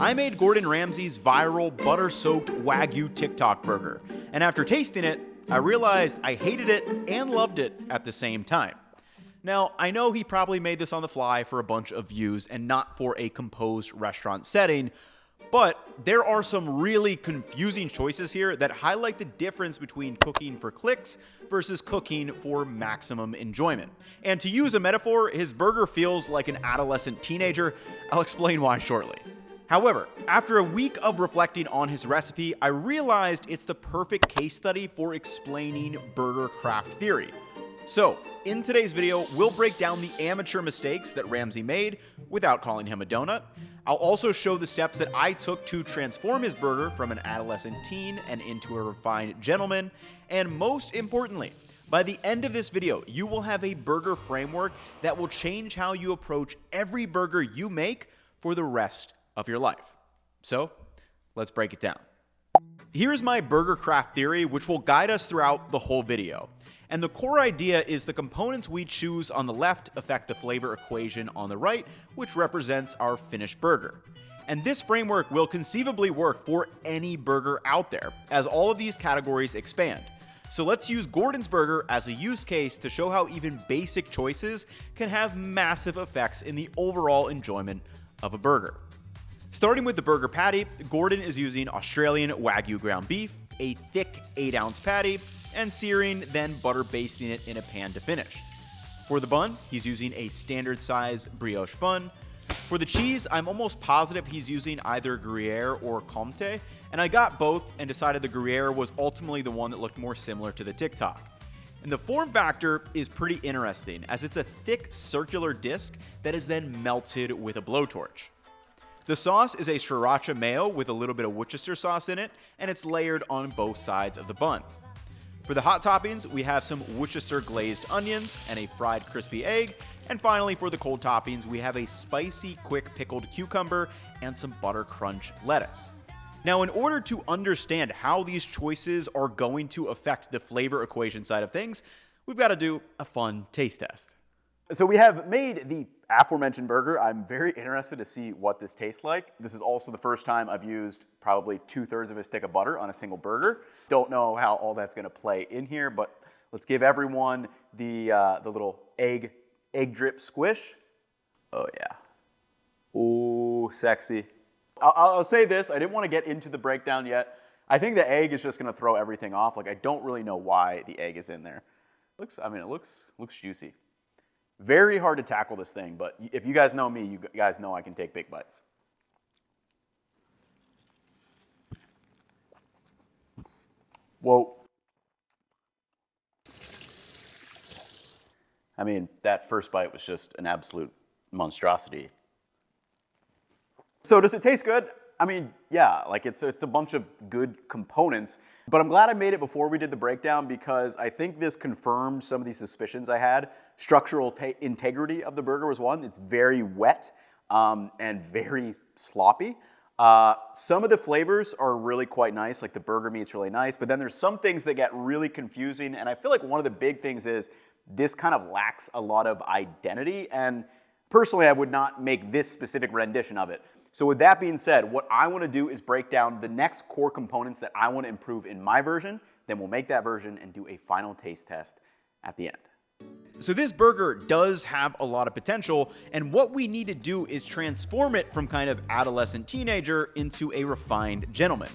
I made Gordon Ramsay's viral butter-soaked Wagyu TikTok burger, and after tasting it, I realized I hated it and loved it at the same time. Now, I know he probably made this on the fly for a bunch of views and not for a composed restaurant setting, but there are some really confusing choices here that highlight the difference between cooking for clicks versus cooking for maximum enjoyment. And to use a metaphor, his burger feels like an adolescent teenager. I'll explain why shortly. However, after a week of reflecting on his recipe, I realized it's the perfect case study for explaining burger craft theory. So, in today's video, we'll break down the amateur mistakes that Ramsay made without calling him a donut. I'll also show the steps that I took to transform his burger from an adolescent teen and into a refined gentleman. And most importantly, by the end of this video, you will have a burger framework that will change how you approach every burger you make for the rest of your life. So, let's break it down. Here's my burger craft theory, which will guide us throughout the whole video. And the core idea is the components we choose on the left affect the flavor equation on the right, which represents our finished burger. And this framework will conceivably work for any burger out there, as all of these categories expand. So let's use Gordon's burger as a use case to show how even basic choices can have massive effects in the overall enjoyment of a burger. Starting with the burger patty, Gordon is using Australian Wagyu ground beef, a thick 8-ounce patty, and searing, then butter basting it in a pan to finish. For the bun, he's using a standard size brioche bun. For the cheese, I'm almost positive he's using either Gruyere or Comté, and I got both and decided the Gruyere was ultimately the one that looked more similar to the TikTok. And the form factor is pretty interesting, as it's a thick circular disc that is then melted with a blowtorch. The sauce is a sriracha mayo with a little bit of Worcester sauce in it, and it's layered on both sides of the bun. For the hot toppings, we have some Worcester glazed onions and a fried crispy egg. And finally, for the cold toppings, we have a spicy, quick pickled cucumber and some butter crunch lettuce. Now, in order to understand how these choices are going to affect the flavor equation side of things, we've got to do a fun taste test. So we have made the aforementioned burger. I'm very interested to see what this tastes like. This is also the first time I've used probably 2/3 of a stick of butter on a single burger. Don't know how all that's going to play in here, but let's give everyone the little egg drip squish. Oh yeah. Ooh, sexy. I'll say this, I didn't want to get into the breakdown yet. I think the egg is just going to throw everything off. Like, I don't really know why the egg is in there. It looks juicy. Very hard to tackle this thing, but if you guys know me, you guys know I can take big bites. Whoa. I mean, that first bite was just an absolute monstrosity. So does it taste good? I mean, yeah, like it's a bunch of good components, but I'm glad I made it before we did the breakdown because I think this confirmed some of these suspicions I had. Structural integrity of the burger was one. It's very wet and very sloppy. Some of the flavors are really quite nice, like the burger meat's really nice, but then there's some things that get really confusing, and I feel like one of the big things is this kind of lacks a lot of identity, and personally I would not make this specific rendition of it. So with that being said, what I want to do is break down the next core components that I want to improve in my version, then we'll make that version and do a final taste test at the end. So this burger does have a lot of potential, and what we need to do is transform it from kind of adolescent teenager into a refined gentleman.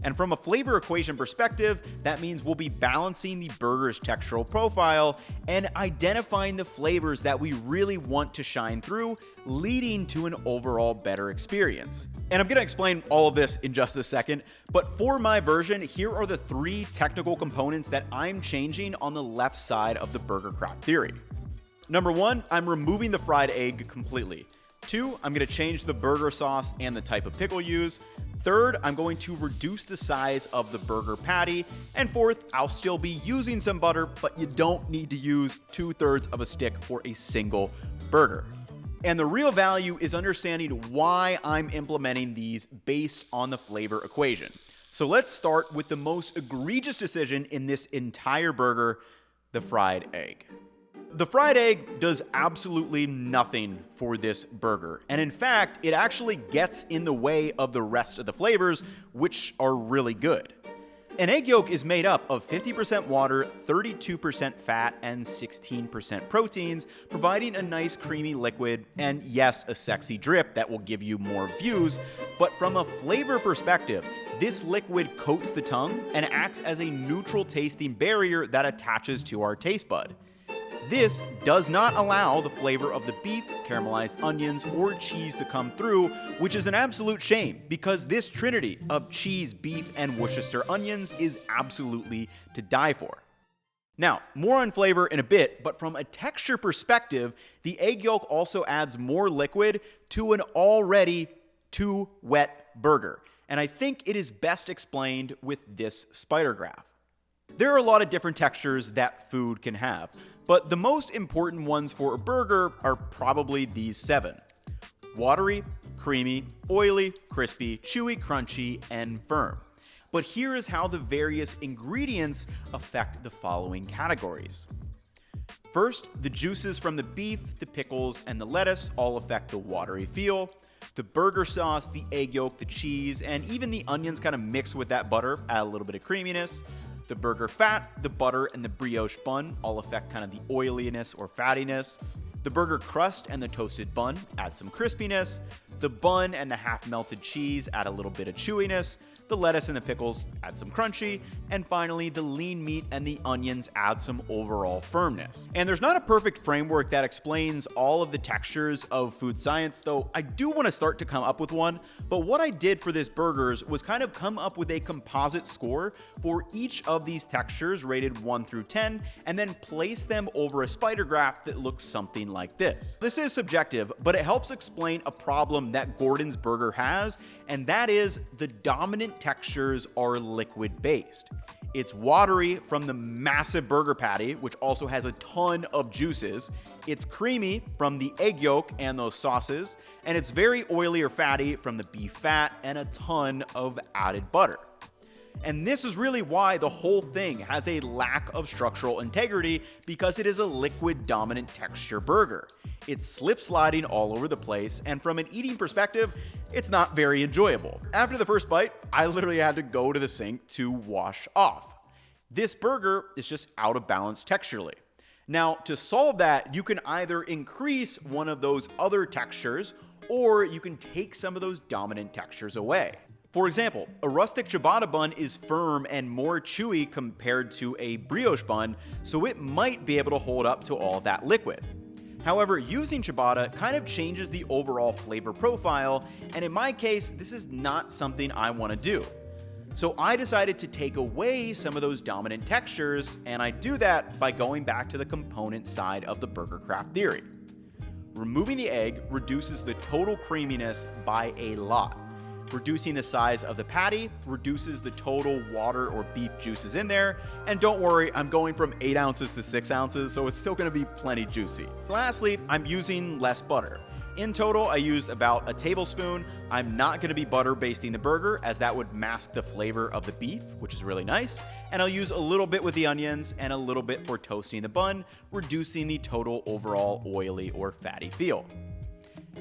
And from a flavor equation perspective, that means we'll be balancing the burger's textural profile and identifying the flavors that we really want to shine through, leading to an overall better experience. And I'm going to explain all of this in just a second, but for my version, here are the 3 technical components that I'm changing on the left side of the burger craft theory. Number 1, I'm removing the fried egg completely. 2, I'm going to change the burger sauce and the type of pickle used. 3rd, I'm going to reduce the size of the burger patty. And 4th, I'll still be using some butter, but you don't need to use 2/3 of a stick for a single burger. And the real value is understanding why I'm implementing these based on the flavor equation. So let's start with the most egregious decision in this entire burger, the fried egg. The fried egg does absolutely nothing for this burger, and in fact, it actually gets in the way of the rest of the flavors, which are really good. An egg yolk is made up of 50% water, 32% fat, and 16% proteins, providing a nice creamy liquid and, yes, a sexy drip that will give you more views, but from a flavor perspective, this liquid coats the tongue and acts as a neutral tasting barrier that attaches to our taste bud. This does not allow the flavor of the beef, caramelized onions, or cheese to come through, which is an absolute shame because this trinity of cheese, beef, and Worcester onions is absolutely to die for. Now, more on flavor in a bit, but from a texture perspective, the egg yolk also adds more liquid to an already too wet burger, and I think it is best explained with this spider graph. There are a lot of different textures that food can have, but the most important ones for a burger are probably these 7. Watery, creamy, oily, crispy, chewy, crunchy, and firm. But here is how the various ingredients affect the following categories. First, the juices from the beef, the pickles, and the lettuce all affect the watery feel. The burger sauce, the egg yolk, the cheese, and even the onions kind of mix with that butter, add a little bit of creaminess. The burger fat, the butter, and the brioche bun all affect kind of the oiliness or fattiness. The burger crust and the toasted bun add some crispiness. The bun and the half-melted cheese add a little bit of chewiness. The lettuce and the pickles add some crunchy. And finally, the lean meat and the onions add some overall firmness. And there's not a perfect framework that explains all of the textures of food science, though I do want to start to come up with one. But what I did for this burgers was kind of come up with a composite score for each of these textures rated 1 through 10, and then place them over a spider graph that looks something like this. This is subjective, but it helps explain a problem that Gordon's burger has, and that is the dominant textures are liquid-based. It's watery from the massive burger patty, which also has a ton of juices. It's creamy from the egg yolk and those sauces, and it's very oily or fatty from the beef fat and a ton of added butter. And this is really why the whole thing has a lack of structural integrity, because it is a liquid dominant texture burger. It's slip sliding all over the place, and from an eating perspective, it's not very enjoyable. After the first bite, I literally had to go to the sink to wash off. This burger is just out of balance texturally. Now, to solve that, you can either increase one of those other textures, or you can take some of those dominant textures away. For example, a rustic ciabatta bun is firm and more chewy compared to a brioche bun, so it might be able to hold up to all that liquid. However, using ciabatta kind of changes the overall flavor profile, and in my case, this is not something I want to do. So I decided to take away some of those dominant textures, and I do that by going back to the component side of the burger craft theory. Removing the egg reduces the total creaminess by a lot. Reducing the size of the patty reduces the total water or beef juices in there. And don't worry, I'm going from 8 ounces to 6 ounces, so it's still going to be plenty juicy. Lastly, I'm using less butter. In total, I used about a tablespoon. I'm not going to be butter basting the burger, as that would mask the flavor of the beef, which is really nice. And I'll use a little bit with the onions and a little bit for toasting the bun, reducing the total overall oily or fatty feel.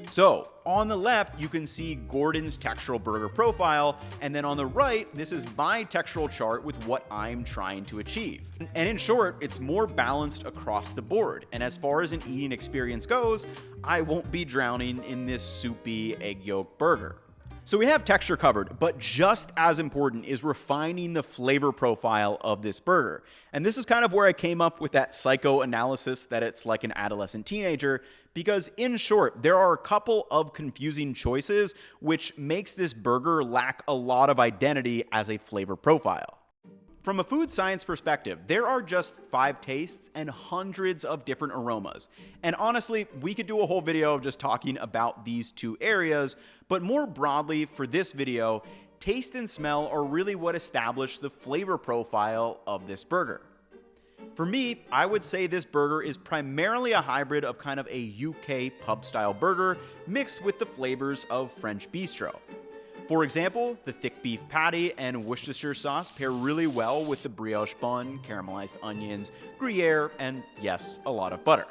So, on the left, you can see Gordon's textural burger profile, and then on the right, this is my textural chart with what I'm trying to achieve. And in short, it's more balanced across the board, and as far as an eating experience goes, I won't be drowning in this soupy egg yolk burger. So we have texture covered, but just as important is refining the flavor profile of this burger. And this is kind of where I came up with that psychoanalysis that it's like an adolescent teenager, because in short, there are a couple of confusing choices which makes this burger lack a lot of identity as a flavor profile. From a food science perspective, there are just 5 tastes and hundreds of different aromas. And honestly, we could do a whole video of just talking about these 2 areas, but more broadly for this video, taste and smell are really what establish the flavor profile of this burger. For me, I would say this burger is primarily a hybrid of kind of a UK pub-style burger mixed with the flavors of French bistro. For example, the thick beef patty and Worcestershire sauce pair really well with the brioche bun, caramelized onions, Gruyere, and yes, a lot of butter.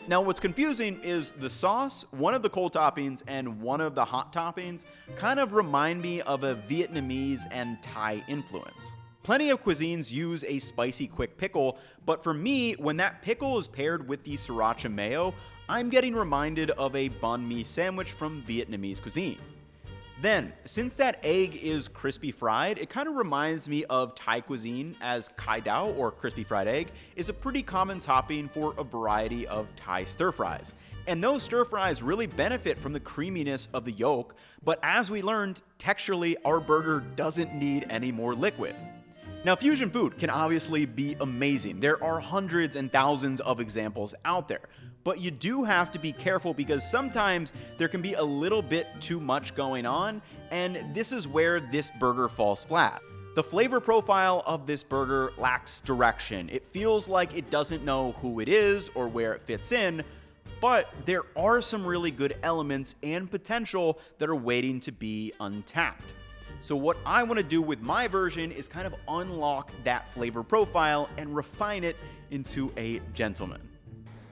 Now what's confusing is the sauce, one of the cold toppings, and one of the hot toppings kind of remind me of a Vietnamese and Thai influence. Plenty of cuisines use a spicy quick pickle, but for me, when that pickle is paired with the sriracha mayo, I'm getting reminded of a banh mi sandwich from Vietnamese cuisine. Then, since that egg is crispy fried, it kind of reminds me of Thai cuisine, as kai dao, or crispy fried egg, is a pretty common topping for a variety of Thai stir fries. And those stir fries really benefit from the creaminess of the yolk, but as we learned, texturally, our burger doesn't need any more liquid. Now, fusion food can obviously be amazing. There are hundreds and thousands of examples out there. But you do have to be careful because sometimes there can be a little bit too much going on, and this is where this burger falls flat. The flavor profile of this burger lacks direction. It feels like it doesn't know who it is or where it fits in, but there are some really good elements and potential that are waiting to be untapped. So what I want to do with my version is kind of unlock that flavor profile and refine it into a gentleman.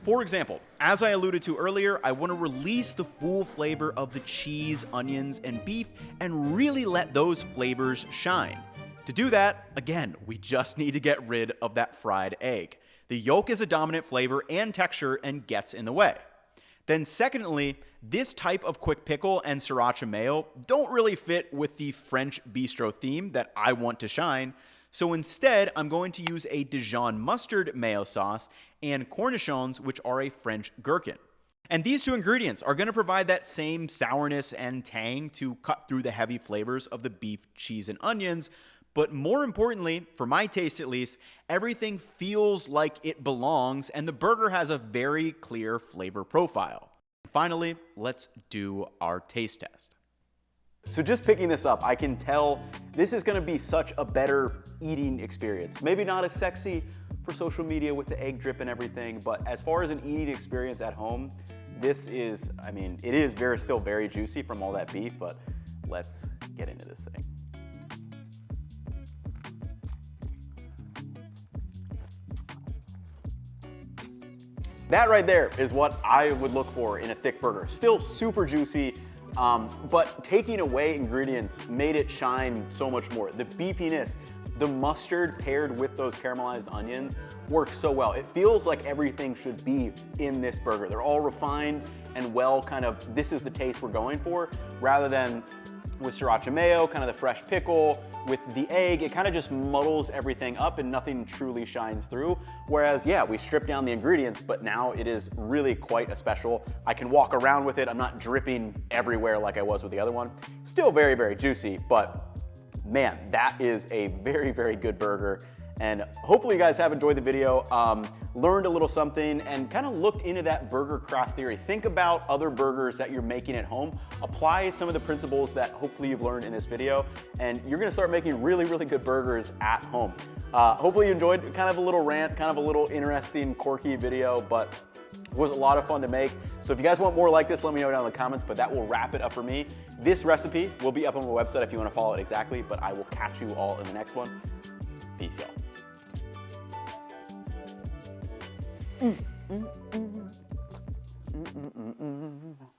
For example, as I alluded to earlier, I want to release the full flavor of the cheese, onions, and beef and really let those flavors shine. To do that, again, we just need to get rid of that fried egg. The yolk is a dominant flavor and texture and gets in the way. Then secondly, this type of quick pickle and sriracha mayo don't really fit with the French bistro theme that I want to shine. So instead, I'm going to use a Dijon mustard mayo sauce and cornichons, which are a French gherkin. And these two ingredients are going to provide that same sourness and tang to cut through the heavy flavors of the beef, cheese, and onions. But more importantly, for my taste at least, everything feels like it belongs and the burger has a very clear flavor profile. Finally, let's do our taste test. So just picking this up, I can tell this is going to be such a better eating experience. Maybe not as sexy for social media with the egg drip and everything, but as far as an eating experience at home, this is, it is still very juicy from all that beef, but let's get into this thing. That right there is what I would look for in a thick burger. Still super juicy, but taking away ingredients made it shine so much more. The beefiness, the mustard paired with those caramelized onions works so well. It feels like everything should be in this burger. They're all refined and well this is the taste we're going for, rather than with sriracha mayo, kind of the fresh pickle, with the egg, it kind of just muddles everything up and nothing truly shines through. Whereas, yeah, we strip down the ingredients, but now it is really quite a special. I can walk around with it. I'm not dripping everywhere like I was with the other one. Still very, very juicy, but man, that is a very, very good burger. And hopefully you guys have enjoyed the video, learned a little something, and kind of looked into that burger craft theory. Think about other burgers that you're making at home. Apply some of the principles that hopefully you've learned in this video, and you're gonna start making really, really good burgers at home. Hopefully you enjoyed kind of a little rant, kind of a little interesting, quirky video, but it was a lot of fun to make. So if you guys want more like this, let me know down in the comments, but that will wrap it up for me. This recipe will be up on my website if you want to follow it exactly, but I will catch you all in the next one. Peace, y'all.